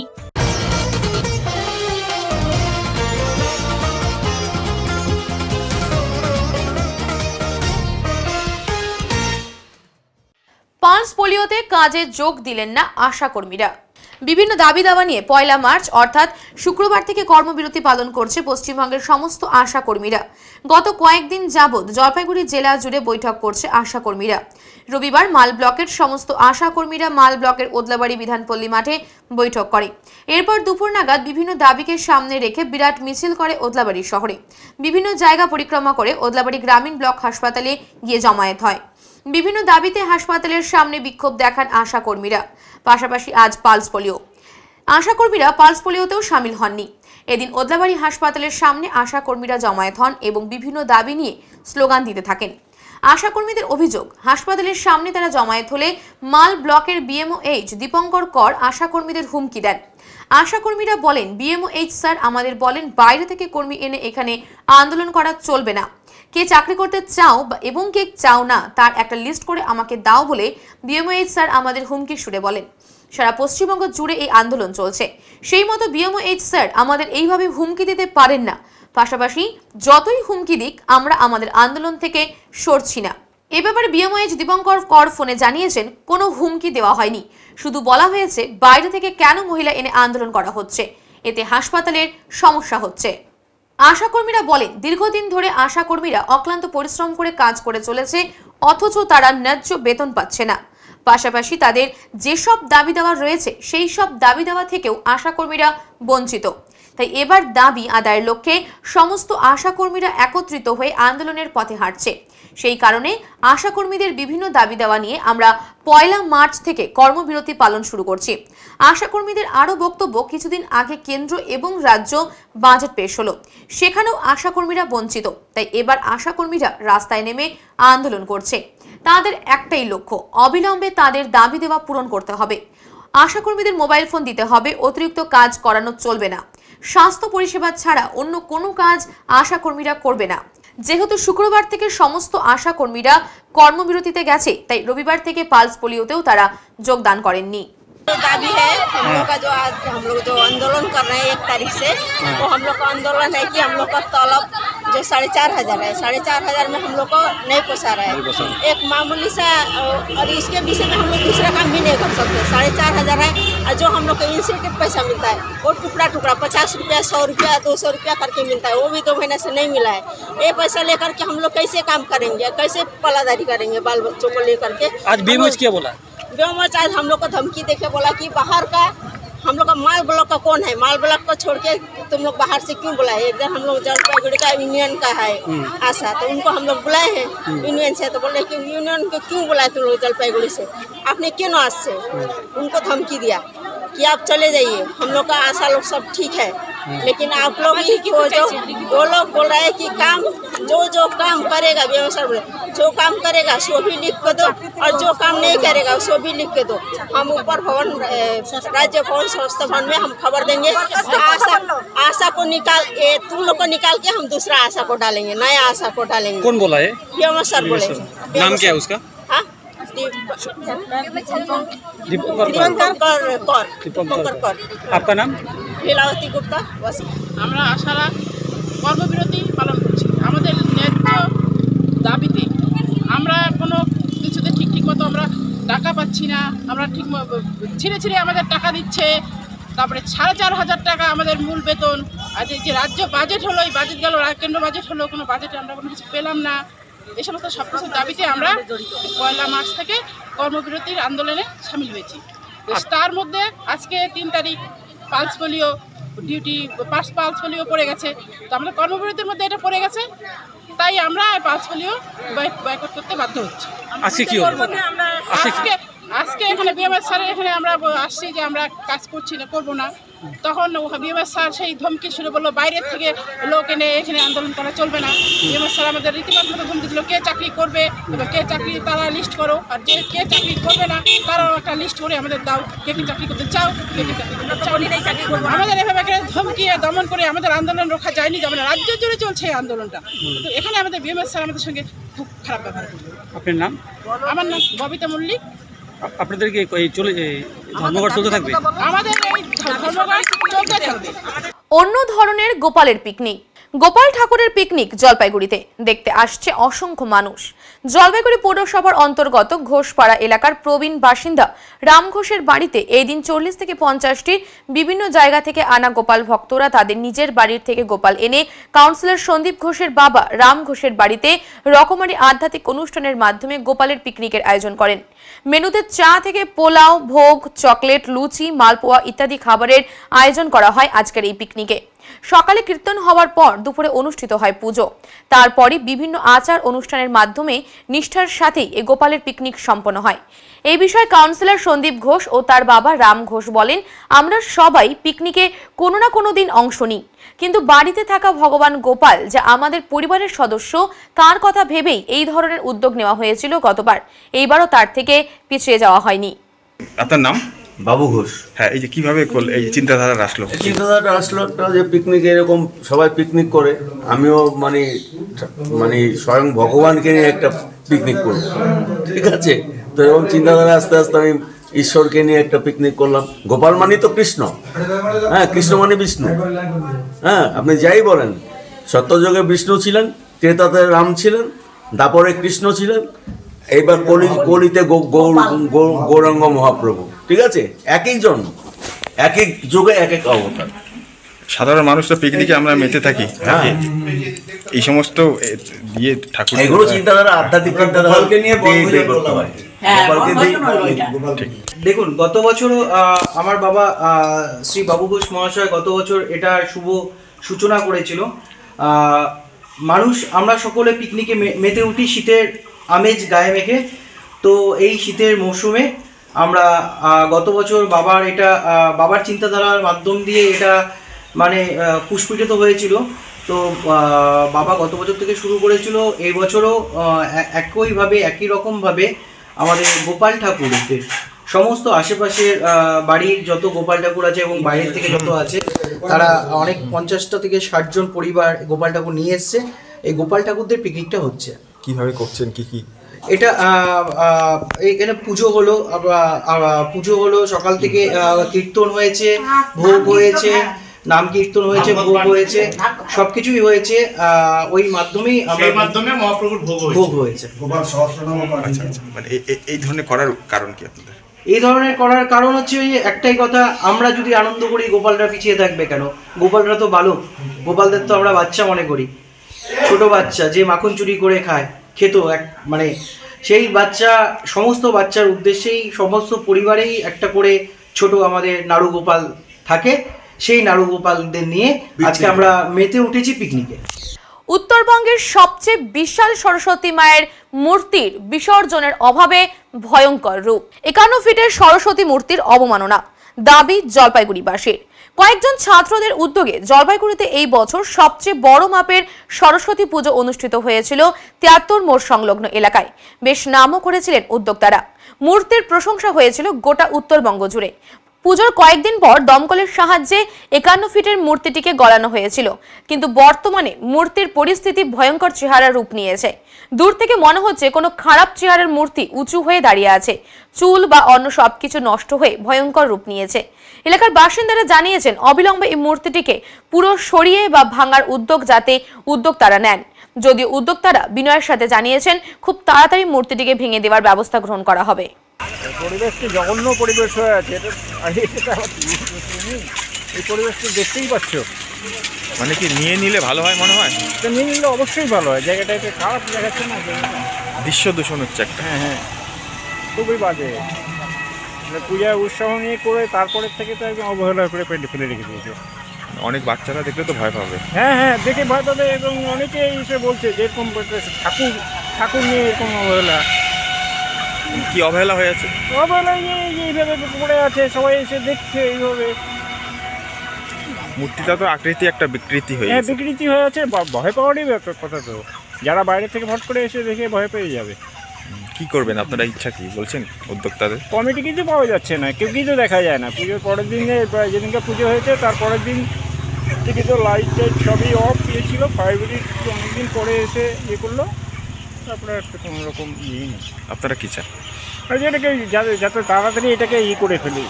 পালস পোলিওতে কাজে যোগ দিলেন না আশা কর্মীরা। বিভিন্ন দাবি দাওয়া নিয়ে 1 মার্চ অর্থাৎ শুক্রবার থেকে কর্মবিরতি পালন করছে পশ্চিমবঙ্গের সমস্ত আশা কর্মীরা। গত কয়েকদিন যাবৎ জলপাইগুড়ি জেলা জুড়ে বৈঠক করছে আশা কর্মীরা। রবিবার মাল ব্লকের সমস্ত আশা কর্মীরা মাল ব্লকের ওদলাবাড়ি বিধানপল্লী মাঠে বৈঠক করে। এরপর দুপুর নাগাদ বিভিন্ন দাবিকে সামনে রেখে বিরাট মিছিল করে ওদলাবাড়ি শহরে। বিভিন্ন জায়গা পরিক্রমা করে ওদলাবাড়ি গ্রামীণ ব্লক হাসপাতালে গিয়ে জমায়েত হয়। বিভিন্ন দাবিতে হাসপাতালের সামনে বিক্ষোভ দেখান আশা কর্মীরা। পাশাপাশি আজ পালস পোলিও। আশা কর্মীরা পালস পোলিওতেও সামিল হননি। এদিন ওদলাবাড়ি হাসপাতালের সামনে আশা কর্মীরা জমায়েত হন এবং বিভিন্ন দাবি নিয়ে স্লোগান দিতে থাকেন। আশা কর্মীদের অভিযোগ, হাসপাতালের সামনে তারা জমায়েত হলে মাল ব্লকের বিএমওএইচ দীপঙ্কর কর আশা কর্মীদের হুমকি দেন। আশা কর্মীরা বলেন, বিএমওএইচ স্যার আমাদের বলেন বাইরে থেকে কর্মী এনে এখানে আন্দোলন করা চলবে না। কে চাকরি করতে চাও এবং কে চাও না তার একটা লিস্ট করে আমাকে দাও বলে বিএমওএইচ স্যার আমাদের হুমকির সুরে বলেন। সারা পশ্চিমবঙ্গ জুড়ে এই আন্দোলন চলছে, সেই মতো বিএমওএইচ স্যার আমাদের এইভাবে হুমকি দিতে পারেন না। পাশাপাশি যতই হুমকি দিক আমরা আমাদের আন্দোলন থেকে সরছি না। এ ব্যাপারে বিএমওএইচ দীপঙ্কর কর ফোনে জানিয়েছেন, কোনো হুমকি দেওয়া হয়নি, শুধু বলা হয়েছে বাইরে থেকে কেন মহিলা এনে আন্দোলন করা হচ্ছে, এতে হাসপাতালের সমস্যা হচ্ছে। আশাকর্মীরা বলেন, দীর্ঘদিন ধরে আশাকর্মীরা অক্লান্ত পরিশ্রম করে কাজ করে চলেছে, অথচ তারা ন্যায্য বেতন পাচ্ছে না। পাশাপাশি তাদের যেসব দাবি দাওয়া রয়েছে সেই সব দাবি দাওয়া থেকেও আশাকর্মীরা বঞ্চিত। তাই এবার দাবি আদায়ের লক্ষ্যে সমস্ত আশাকর্মীরা একত্রিত হয়ে আন্দোলনের পথে হাঁটছে। সেই কারণে আশাকর্মীদের বিভিন্ন দাবি দেওয়া নিয়ে আমরা 1 মার্চ থেকে কর্মবিরতি পালন শুরু করছি। আশাকর্মীদের আরও বক্তব্য, কিছুদিন আগে কেন্দ্র এবং রাজ্য বাজেট পেশ হলো, সেখানেও আশাকর্মীরা বঞ্চিত। তাই এবার আশাকর্মীরা রাস্তায় নেমে আন্দোলন করছে। তাদের একটাই লক্ষ্য, অবিলম্বে তাদের দাবি দেওয়া পূরণ করতে হবে। আশাকর্মীদের মোবাইল ফোন দিতে হবে, অতিরিক্ত কাজ করানো চলবে না। স্বাস্থ্য পরিষেবা ছাড়া অন্য কোনো কাজ আশাকর্মীরা করবে না। যেহেতু শুক্রবার থেকে সমস্ত আশাকর্মীরা কর্মবিরতিতে গেছে, তাই রবিবার থেকে পালস পোলিওতেও তারা যোগদান করেননি। दाबी है हम लोग का, जो आज हम लोग जो आंदोलन कर रहे हैं 1 तारीख से, वो हम लोग का आंदोलन है कि हम लोग का तलब जो 4,500 है, 4,500 में हम लोग को नहीं पोसा रहा है। एक मामूली सा, और इसके विषय में हम लोग दूसरा काम भी नहीं कर सकते। 4,500 है, और जो हम लोग को इंसेंटिव पैसा मिलता है वो टुकड़ा 50 रुपया, 100 रुपया, 200 रुपया करके मिलता है, वो भी 2 महीने से नहीं मिला है। ये पैसा लेकर के हम लोग कैसे काम करेंगे, कैसे पलादारी करेंगे बाल बच्चों को लेकर के। आज बीएमओएच क्या बोला? बीएमओएच आज हम लोग को धमकी देके बोला कि बाहर का हम लोग का माल ब्लॉक का कौन है, माल ब्लॉक को छोड़ के तुम लोग बाहर से क्यों बुलाए। एक दिन हम लोग जलपाईगुड़ी का यूनियन का है आशा, तो उनको हम लोग बुलाए हैं यूनियन से, तो बोले कि यूनियन को क्यों बुलाए तुम लोग जलपाईगुड़ी से, आपने क्यों आज से उनको धमकी दिया कि आप चले जाइए, हम लोग का आशा लोग सब ठीक है, लेकिन आप लोग ही वो लोग बोल रहे हैं कि काम जो काम करेगा व्यवस्था, जो काम करेगा सो भी लिख के दो, और जो काम नहीं करेगा सो भी लिख के दो। हम ऊपर भवन, राज्य भवन, संस्था भवन में हम खबर देंगे। आशा को निकाल, तुम लोग को निकाल के हम दूसरा आशा को डालेंगे, नया आशा को डालेंगे। कौन बोला है? बीएमओ सर बोले। नाम क्या है उसका? दीपंकर कौर। आपका नाम? লীলাবতী গুপ্তা। আমরা আশারা কর্মবিরতি পালন করছি আমাদের ন্যায্য দাবিতে। আমরা কোনো কিছুতে ঠিক মতো আমরা টাকা পাচ্ছি না, আমরা ঠিক ছিঁড়ে আমাদের টাকা দিচ্ছে। তারপরে 4,500 টাকা আমাদের মূল বেতন। আর যে রাজ্য বাজেট হলো, এই বাজেট গেল, কেন্দ্র বাজেট হলো, কোনো বাজেটে আমরা কোনো কিছু পেলাম না। এই সমস্ত সব কিছুর দাবিতে আমরা 1 মার্চ থেকে কর্মবিরতির আন্দোলনে সামিল হয়েছি। তার মধ্যে আজকে 3 তারিখ pulse polio duty, pulse polio পড়ে গেছে, তো আমরা কর্মবিরতির মধ্যে এটা পড়ে গেছে, তাই আমরা পালস পোলিও বয়কট করতে বাধ্য হচ্ছি। আজকে কি হলো? আজকে এখানে বিএমএস স্যারের এখানে আমরা আসছি যে আমরা কাজ করছি না, করবো না। তখন বিএমএস স্যার সেই ধমকি শুরু বললো, বাইরের থেকে লোক এনে এখানে আন্দোলন করা চলবে না। বিএমএস স্যার আমাদের রীতিমতো ধমকি দিল, কে চাকরি করবে, কে চাকরি তারা লিস্ট করো, আর কে চাকরি করবে না তারাও একটা লিস্ট করে আমাদের দাও, কে চাকরি করতে চাও, কে চাকরি করতে চাও। আমাদের এভাবে ধমকিয়ে দমন করে আমাদের আন্দোলন রক্ষা যায়নি, যে আমাদের রাজ্য জুড়ে চলছে এই আন্দোলনটা। তো এখানে আমাদের বিএমএস স্যার আমাদের সঙ্গে খুব খারাপ ব্যবহার করবে। আপনার নাম? আমার নাম ববিতা মল্লিক। আপনাদের কি ধর্মঘট চলতে থাকবে? আমাদের এই ধর্মঘট চলতে থাকবে। অন্য ধরনের গোপালের পিকনিক। গোপাল ঠাকুরের পিকনিক জলপাইগুড়িতে দেখতে আসছে অসংখ্য মানুষ। জলপাইগুড়ি পৌরসভার অন্তর্গত ঘোষপাড়া এলাকার প্রবীণ বাসিন্দা রাম ঘোষের বাড়িতে এই দিন 40 থেকে 50টি বিভিন্ন জায়গা থেকে আনা গোপাল ভক্তরা তাদের নিজের বাড়ির থেকে গোপাল এনে কাউন্সিলর সন্দীপ ঘোষের বাবা রাম ঘোষের বাড়িতে রকমারি আধ্যাত্মিক অনুষ্ঠানের মাধ্যমে গোপালের পিকনিকের আয়োজন করেন। মেনুতে চা থেকে পোলাও, ভোগ, চকলেট, লুচি, মালপোয়া ইত্যাদি খাবারের আয়োজন করা হয় আজকের এই পিকনিকে। সকালে কীর্তন হওয়ার পর দুপুরে অনুষ্ঠিত হয় পুজো। তারপরই বিভিন্ন আচার অনুষ্ঠানের মাধ্যমে নিষ্ঠার সাথেই এই গোপালের পিকনিক সম্পন্ন হয়। এই বিষয়ে কাউন্সিলর সন্দীপ ঘোষ ও তার বাবা রাম ঘোষ বলেন, আমরা সবাই পিকনিকে কোনো না কোনো দিন অংশ নিই, কিন্তু বাড়িতে থাকা ভগবান গোপাল যা আমাদের পরিবারের সদস্য, তার কথা ভেবেই এই ধরনের উদ্যোগ নেওয়া হয়েছিল গতবার। এইবারও তার থেকে পিছিয়ে যাওয়া হয়নি। আপনার নাম? বাবু ঘোষ। হ্যাঁ, এই যে কিভাবে এই চিন্তাধারা আসলো? চিন্তাধারাটা আসলো একটা যে পিকনিকে এরকম সবাই পিকনিক করে, আমিও মানে স্বয়ং ভগবানকে নিয়ে একটা পিকনিক করব, ঠিক আছে। তো এরকম চিন্তাধারা আস্তে আস্তে আমি ঈশ্বরকে নিয়ে একটা পিকনিক করলাম। গোপাল মানে তো কৃষ্ণ, হ্যাঁ, কৃষ্ণ মানে বিষ্ণু, হ্যাঁ, আপনি যাই বলেন, সত্যযুগে বিষ্ণু ছিলেন, ত্রেতাতে রাম ছিলেন, দাপরে কৃষ্ণ ছিলেন, এইবার কলিতে গৌরাঙ্গ মহাপ্রভু। ঠিক আছে, একই জন্ম, এক এক যুগে এক এক অবতার। সাধারণ মানুষরা পিকনিকে আমরা মেতে থাকি, এই সমস্ত ঠাকুর এগুলো চিন্তাধারা, আধ্যাত্মিক চিন্তাধারাকে নিয়ে করতে হয়। দেখুন, গত বছর আমার বাবা শ্রী বাবু ঘোষ মহাশয় গত বছর এটা শুভ সূচনা করেছিল। মানুষ আমরা সকলে পিকনিকে মেতে উঠি শীতের আমেজ গায়ে মেখে। তো এই শীতের মৌসুমে আমরা গত বছর বাবার চিন্তাধারার মাধ্যম দিয়ে এটা মানে পুষ্পিত হয়েছিল। তো বাবা গত বছর থেকে শুরু করেছিল, এই বছরও একই রকমভাবে আমাদের গোপাল ঠাকুরদের সমস্ত আশেপাশের বাড়ির যত গোপাল ঠাকুর আছে এবং বাইরের থেকে যত আছে তারা অনেক 50টা থেকে 60 জন পরিবার গোপাল ঠাকুর নিয়ে এসছে। এই গোপাল ঠাকুরদের পিকনিকটা হচ্ছে। কিভাবে করছেন, কি কি? এটা এখানে পুজো হলো সকাল থেকে, কীর্তন হয়েছে, ভোগ হয়েছে, নাম কীর্তন হয়েছে, ভোগ হয়েছে, সবকিছুই হয়েছে। ওই মাধ্যমেই মহাপ্রভুর ভোগ হয়েছে। মানে এই ধরনের করার কারণ কি আপনাদের? এই ধরনের করার কারণ হচ্ছে ওই একটাই কথা, আমরা যদি আনন্দ করি গোপালরা পিছিয়ে থাকবে কেন? গোপালরা তো বালক, গোপালদের তো আমরা বাচ্চা মনে করি, ছোট বাচ্চা যে মাখন চুরি করে খায়, খেত মানে সেই বাচ্চা, সমস্ত বাচ্চার উদ্দেশ্যেই সমস্ত পরিবারেই একটা করে ছোট আমাদের নাড়ু গোপাল থাকে। সেই নাড়ু গোপালদের নিয়ে আজকে আমরা মেতে উঠেছি পিকনিকে। উত্তরবঙ্গের সবচেয়ে বিশাল সরস্বতী মায়ের মূর্তির বিসর্জনের অভাবে ভয়ঙ্কর রূপ। 51 ফিটের সরস্বতী মূর্তির অবমাননা, দাবি জলপাইগুড়িবাসীর। কয়েকজন ছাত্রদের উদ্যোগে জলপাইগুড়িতে এই বছর সবচেয়ে বড় মাপের সরস্বতী পুজো অনুষ্ঠিত হয়েছিল 73 মোড় সংলগ্ন এলাকায়। বেশ নামও করেছিলেন উদ্যোক্তারা। মূর্তির প্রশংসা হয়েছিল গোটা উত্তরবঙ্গ জুড়ে। পুজোর কয়েকদিন পর দমকলের সাহায্যে 51 ফিটের মূর্তিটিকে গলানো হয়েছিল, কিন্তু বর্তমানে মূর্তির পরিস্থিতি ভয়ঙ্কর চেহারা রূপ নিয়েছে। দূর থেকে মনে হচ্ছে কোনো খারাপ চেহারার মূর্তি উঁচু হয়ে দাঁড়িয়ে আছে, চুল বা অন্য সবকিছু নষ্ট হয়ে ভয়ঙ্কর রূপ নিয়েছে। এলাকার বাসিন্দারা জানিয়েছেন অবিলম্বে এই মূর্তিটিকে পুরো সরিয়ে বা ভাঙার উদ্যোগ যাতে উদ্যোক্তারা নেন। যদিও উদ্যোক্তারা বিনয়ের সাথে জানিয়েছেন খুব তাড়াতাড়ি মূর্তিটিকে ভেঙে দেওয়ার ব্যবস্থা গ্রহণ করা হবে। পরিবেশটি জঘন্য পরিবেশ হয়ে আছে, এই পরিবেশটি দেখতেই পাচ্ছ। মানে কি নিয়ে নিলে ভালো হয় মনে হয়? নিয়ে নিলে অবশ্যই ভালো হয়, জায়গাটা একটু খারাপ দেখাচ্ছে না, দৃশ্য দূষণ হচ্ছে একটা। হ্যাঁ, খুবই বাজে। পূজার উৎসাহ নিয়ে করে তারপরের থেকে তো একদম অবহেলা করে ফেলে রেখে দিয়েছে। অনেক বাচ্চারা দেখলে তো ভয় পাবে। হ্যাঁ, দেখে ভয় পাবে, এবং অনেকে এসে বলছে যে এরকম ঠাকুর নিয়ে এরকম অবহেলা। কি অবহেলা হয়ে আছে? অবহেলা নিয়ে এইভাবে পড়ে আছে, সবাই এসে দেখছে এইভাবে। মূর্তিটা তো আকৃতি একটা বিকৃতি হয়ে হ্যাঁ, বিকৃতি হয়ে আছে, ভয় পাওয়ারই কথা। তো যারা বাইরে থেকে ভট করে এসে দেখে ভয় পেয়ে যাবে। কি করবেন আপনারা, ইচ্ছা কি বলছেন উদ্যোক্তাদের? কমিটি কিছু পাওয়া যাচ্ছে না, কেউ কিছু দেখা যায় না। পুজোর পরের দিনে, যেদিনকে পুজো হয়েছে তার পরের দিন থেকে তো লাইট টাইট সবই অফ ছিল। ফায়ার ব্রিগেড অনেকদিন পরে এসে করলো, তারপরে একটা কোনো রকম নেই। আপনারা কি চান? এটাকে যাতে তাড়াতাড়ি এটাকে করে ফেলে,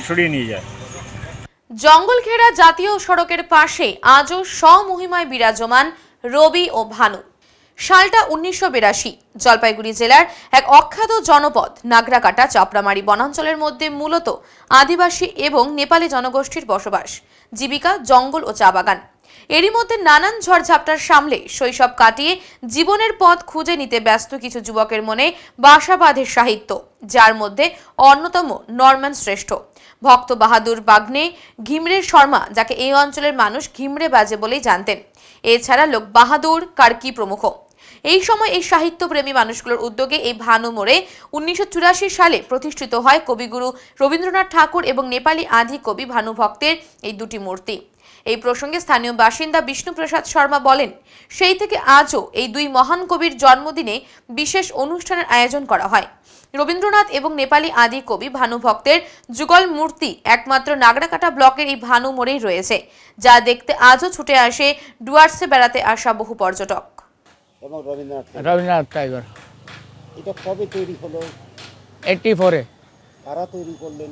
সরিয়ে নিয়ে যায়। জঙ্গল ঘেরা জাতীয় সড়কের পাশে আজও স্বমহিমায় বিরাজমান রবি ও ভানু। সালটা 1982। জলপাইগুড়ি জেলার এক অখ্যাত জনপদ নাগরাকাটা চাপড়ামারি বনাঞ্চলের মধ্যে মূলত আদিবাসী এবং নেপালি জনগোষ্ঠীর বসবাস। জীবিকা জঙ্গল ও চা বাগান। এরই মধ্যে নানান ঝড়ঝাপটার সামলে শৈশব কাটিয়ে জীবনের পথ খুঁজে নিতে ব্যস্ত কিছু যুবকের মনে বাসা বাঁধে সাহিত্য, যার মধ্যে অন্যতম নরম্যান শ্রেষ্ঠ, ভক্ত বাহাদুর বাগনে ঘিমরে শর্মা, যাকে এই অঞ্চলের মানুষ ঘিমরে বাজে বলেই জানতেন। এছাড়া লোক বাহাদুর কার্কি প্রমুখ। এই সময় এই সাহিত্যপ্রেমী মানুষগুলোর উদ্যোগে এই ভানু মোড়ে 1984 সালে প্রতিষ্ঠিত হয় কবিগুরু রবীন্দ্রনাথ ঠাকুর এবং নেপালি আদি কবি ভানু ভক্তের এই দুটি মূর্তি। এই প্রসঙ্গে স্থানীয় বাসিন্দা বিষ্ণুপ্রসাদ শর্মা বলেন, সেই থেকে আজও এই দুই মহান কবির জন্মদিনে বিশেষ অনুষ্ঠানের আয়োজন করা হয়। রবীন্দ্রনাথ এবং নেপালি আদি কবি ভানু ভক্তের যুগল মূর্তি একমাত্র নাগরাকাটা ব্লকের এই ভানু মোড়েই রয়েছে, যা দেখতে আজও ছুটে আসে ডুয়ার্সে বেড়াতে আসা বহু পর্যটক। রবীন্দ্রনাথ টাইগার। এটা কবে তৈরি হলো? 84-এ। কারা তৈরি করলেন?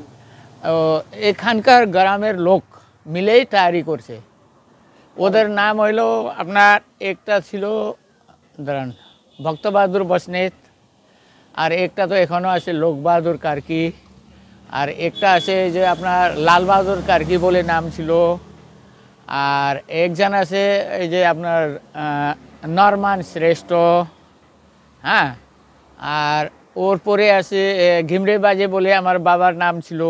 এখানকার গ্রামের লোক মিলেই তৈরি করছে। ওদের নাম হইল আপনার একটা ছিল দাঁড়ান ভক্ত বাহাদুর বসনেত, আর একটা তো এখনও আছে লোক বাহাদুর কার্কি, আর একটা আছে যে আপনার লাল বাহাদুর কার্কি বলে নাম ছিল, আর একজন আছে এই যে আপনার নরমান শ্রেষ্ঠ, হ্যাঁ, আর ওর পরে আছে ঘিমরে বাজে বলে আমার বাবার নাম ছিল।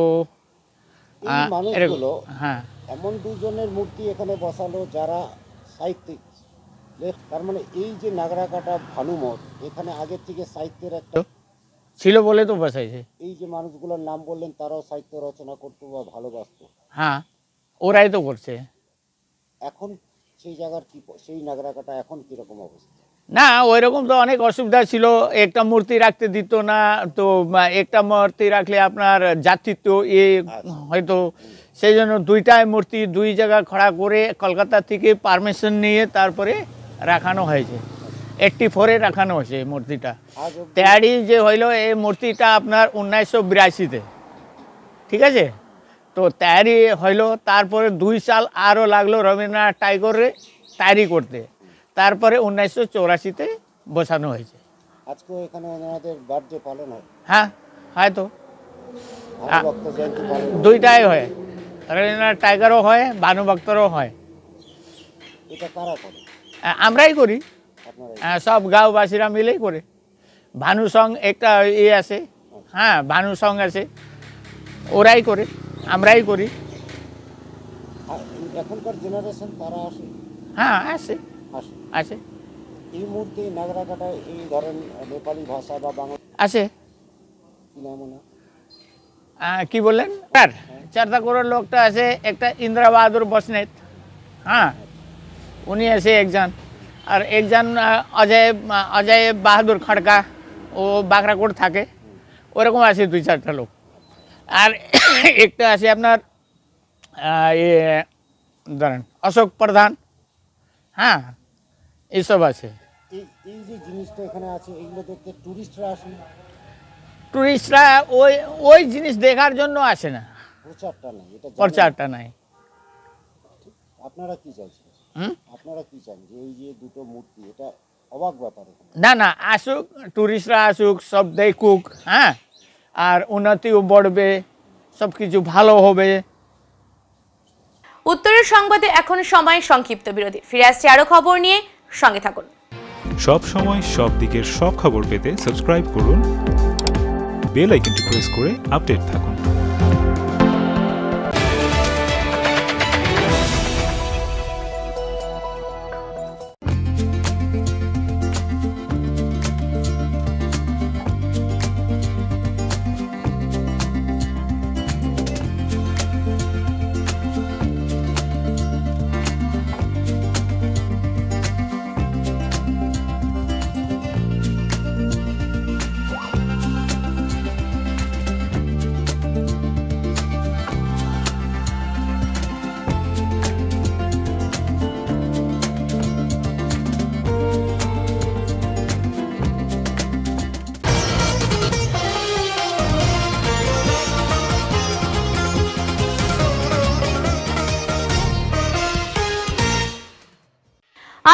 এই মানুষগুলো হ্যাঁ, এমন দুজনের মূর্তি এখানে বসালো যারা সাহিত্যিক, তার মানে এই যে নাগরাকাটা ভানুমঠ এখানে আগের থেকে সাহিত্যের একটা ছিল বলে তো বসাইছে। এই যে মানুষগুলোর নাম বললেন তারাও সাহিত্য রচনা করতো বা ভালোবাসতো। হ্যাঁ, ওরাই তো করছে। এখন সেই জায়গার কি, সেই নাগরাকাটা এখন কিরকম অবস্থা? না, ওই রকম তো অনেক অসুবিধা ছিল। একটা মূর্তি রাখতে দিত না, তো একটা মূর্তি রাখলে আপনার জাতিত্ব হয়তো, সেই জন্য দুইটাই মূর্তি দুই জায়গা খড়া করে কলকাতা থেকে পারমিশন নিয়ে তারপরে রাখানো হয়েছে। 84-এ রাখানো হয়েছে মূর্তিটা। তৈরি যে হইল এই মূর্তিটা আপনার 1982-তে, ঠিক আছে। তো তৈরি হইল, তারপরে 2 সাল আরও লাগলো রবীন্দ্রনাথ টাইগরে তৈরি করতে, তারপরে 1984-তে বসানো হয়েছে। আজকে এখানে ওনাদের বার্থডে পালন হয়? হ্যাঁ, হয়তো দুইটাই হয়, রবীন্দ্রনাথ টাইগারও হয়, ভানুভক্তরও হয়। এটা কারা করে? আমরাই করি, সব গাঁওবাসীরা মিলেই করে। ভানু সং একটা আছে, হ্যাঁ, ভানু সং আছে, ওরাই করে, আমরাই করি। এখনকার জেনারেশন তারা আসে? হ্যাঁ, আসে আসে। এই মুহূর্তে নাগরাকাটায় এই ধরেন নেপালি ভাষা বা বাংলা আছে কি নাম না, কি বললেন? চারটা করে লোকটা আছে, একটা ইন্দিরা বাহাদুর বসনেত, হ্যাঁ, উনি আছে একজন, আর একজন অজয় বাহাদুর খড়কা, ও বাগরাকোট থাকে, ওরকম আছে 2-4টা লোক। আর একটা আছে আপনার ধরেন অশোক প্রধান, হ্যাঁ, এইসব আছে। এই যে জিনিসটা এখানে আছে এগুলো দেখতে টুরিস্টরা আসে না? টুরিস্টরা ওই জিনিস দেখার জন্য আসে না, প্রচারটা নাই, এটা প্রচারটা নাই। আপনারা কি চাইছেন? আপনারা কি চান যে এই যে দুটো মূর্তি, এটা অবাক ব্যাপার? না না, আসুক, টুরিস্টরা আসুক, সব দেখুক, হ্যাঁ, আর উন্নতিও বাড়বে, সব কিছু ভালো হবে। উত্তরের সংবাদে এখন সময় সংক্ষিপ্ত বিরতি। ফিরে আসছে আরো খবর নিয়ে, সঙ্গে থাকুন। সব সময় সব দিকের সব খবর পেতে সাবস্ক্রাইব করুন, বেল আইকনটি প্রেস করে আপডেট থাকুন।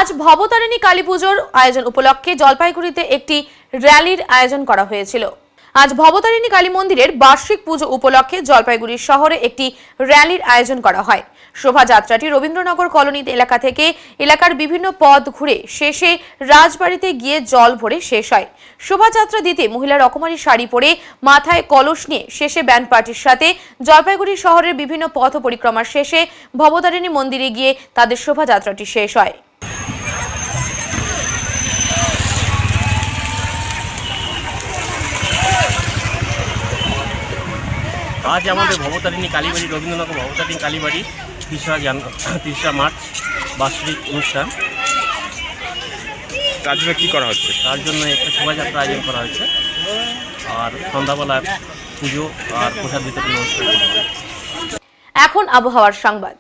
আজ ভবতারিণী কালী পুজোর আয়োজন উপলক্ষে জলপাইগুড়িতে একটি র্যালির আয়োজন করা হয়েছিল। আজ ভবতারিণী কালী মন্দিরের বার্ষিক পুজো উপলক্ষে জলপাইগুড়ি শহরে একটি র্যালির আয়োজন করা হয়। শোভাযাত্রাটি রবীন্দ্রনগর কলোনি এলাকা থেকে এলাকার বিভিন্ন পথ ঘুরে শেষে রাজবাড়িতে গিয়ে জল ভরে শেষ হয়। শোভাযাত্রা দিতে মহিলা রকমারি শাড়ি পরে মাথায় কলস নিয়ে শেষে ব্যান্ড পার্টির সাথে জলপাইগুড়ি শহরের বিভিন্ন পথ পরিক্রমার শেষে ভবতারিণী মন্দিরে গিয়ে তাদের শোভাযাত্রাটি শেষ হয়। আজ আমাদের ভবতারিণী কালীবাড়ি, রবীন্দ্রনগর ভবতারিণী কালীবাড়ি ৩০শে মার্চ বার্ষিক অনুষ্ঠান। তার জন্য কী করা হচ্ছে? তার জন্য একটা শোভাযাত্রা আয়োজন করা হয়েছে, আর সন্ধ্যাবেলা পুজো আর প্রসাদ বিতরণ অনুষ্ঠান। এখন আবহাওয়ার সংবাদ।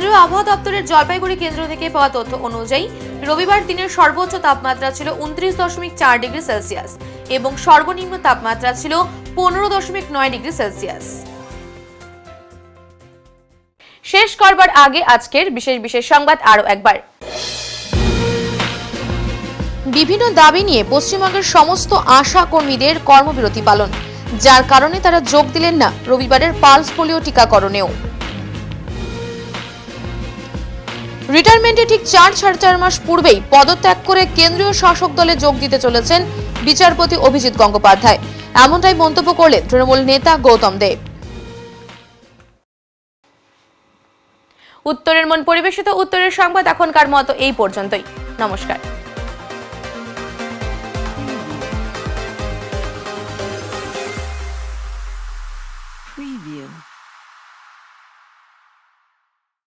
কেন্দ্রীয় আবহাওয়া দপ্তরের জলপাইগুড়ি কেন্দ্র থেকে পাওয়া তথ্য অনুযায়ী রবিবার দিনের সর্বোচ্চ তাপমাত্রা ছিল 29.4 ডিগ্রি সেলসিয়াস এবং সর্বনিম্ন তাপমাত্রা ছিল 15.9 ডিগ্রি সেলসিয়াস। শেষ করবার আগে আজকের বিশেষ সংবাদ আরো একবার। বিভিন্ন দাবি নিয়ে পশ্চিমবঙ্গের সমস্ত আশা কর্মীদের কর্মবিরতি পালন, যার কারণে তারা যোগ দিলেন না রবিবারের পালস পোলিও টিকাকরণেও। রিটায়ারমেন্টে ঠিক 4-4.5 মাস পূর্বেই পদত্যাগ করে কেন্দ্রীয় শাসক দলে যোগ দিতে চলেছেন বিচারপতি অভিজিৎ গঙ্গোপাধ্যায়, এমনটাই মন্তব্য করলেন তৃণমূল নেতা গৌতম দেব। উত্তরের মন পরিবেশিত উত্তরের সংবাদ এখনকার মতো এই পর্যন্তই। নমস্কার।